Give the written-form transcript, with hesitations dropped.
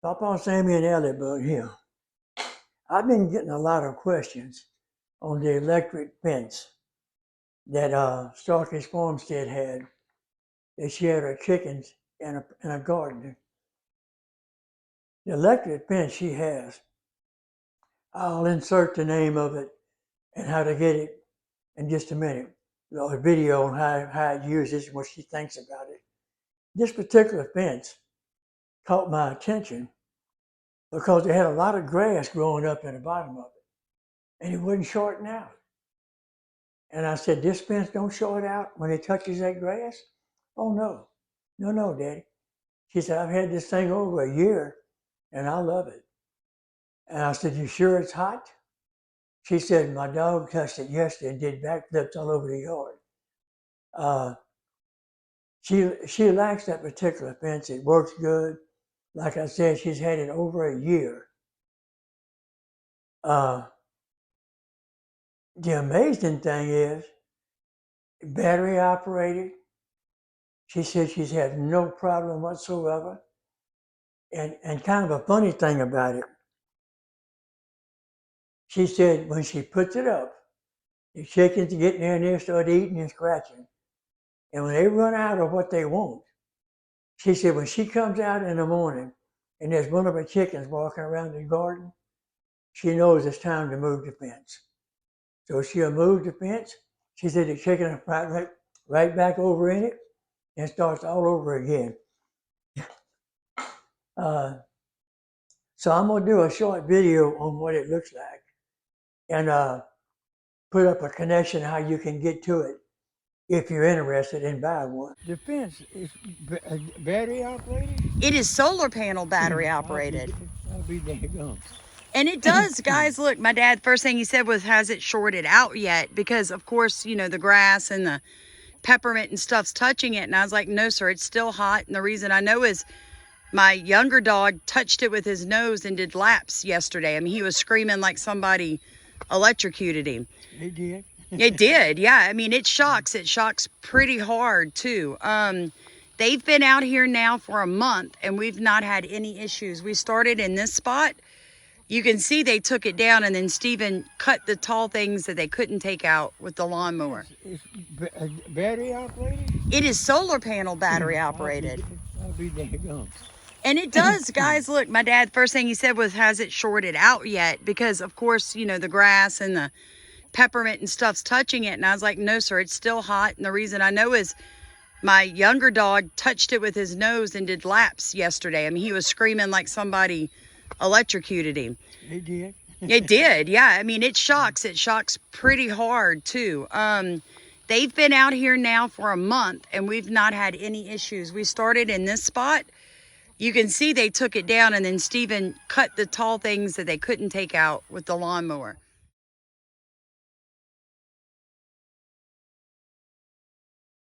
Pawpaw, Sammy, and Elliot here. I've been getting a lot of questions on the electric fence that Starkey Farmstead had. That she had her chickens in a garden. The electric fence she has, I'll insert the name of it and how to get it in just a minute. A video on how it uses and what she thinks about it. This particular fence caught my attention because it had a lot of grass growing up in the bottom of it, and it wouldn't shorten out. And I said, this fence don't short out when it touches that grass? Oh, no. No, Daddy. She said, I've had this thing over a year, and I love it. And I said, you sure it's hot? She said, my dog touched it yesterday and did backflips all over the yard. She likes that particular fence. It works good. Like I said, she's had it over a year. The amazing thing is, battery operated. She said she's had no problem whatsoever. And kind of a funny thing about it, she said when she puts it up, the chickens get in there, start eating and scratching. And when they run out of what they want, she said when she comes out in the morning and there's one of her chickens walking around the garden, she knows it's time to move the fence. So she'll move the fence. She said the chicken will right back over in it and starts all over again. So I'm going to do a short video on what it looks like and put up a connection how you can get to it if you're interested in buying one. The fence is battery operated? It is solar panel battery operated. I'll be daggone. And it does, guys. Look, my dad, first thing he said was, has it shorted out yet? Because, of course, you know, the grass and the peppermint and stuff's touching it. And I was like, no, sir, it's still hot. And the reason I know is my younger dog touched it with his nose and did laps yesterday. I mean, he was screaming like somebody electrocuted him. It did? It did, yeah. I mean, it shocks. It shocks pretty hard, too. They've been out here now for a month, and we've not had any issues. We started in this spot. You can see they took it down, and then Stephen cut the tall things that they couldn't take out with the lawnmower. It's battery operated? It is solar panel battery operated. I'll be daggone. And it does, guys. Look, my dad, first thing he said was, has it shorted out yet? Because, of course, you know, the grass and the peppermint and stuff's touching it. And I was like, no, sir, it's still hot. And the reason I know is my younger dog touched it with his nose and did laps yesterday. I mean, he was screaming like somebody electrocuted him. It did? It did, yeah. I mean, it shocks. It shocks pretty hard, too. They've been out here now for a month, and we've not had any issues. We started in this spot. You can see they took it down, and then Stephen cut the tall things that they couldn't take out with the lawnmower.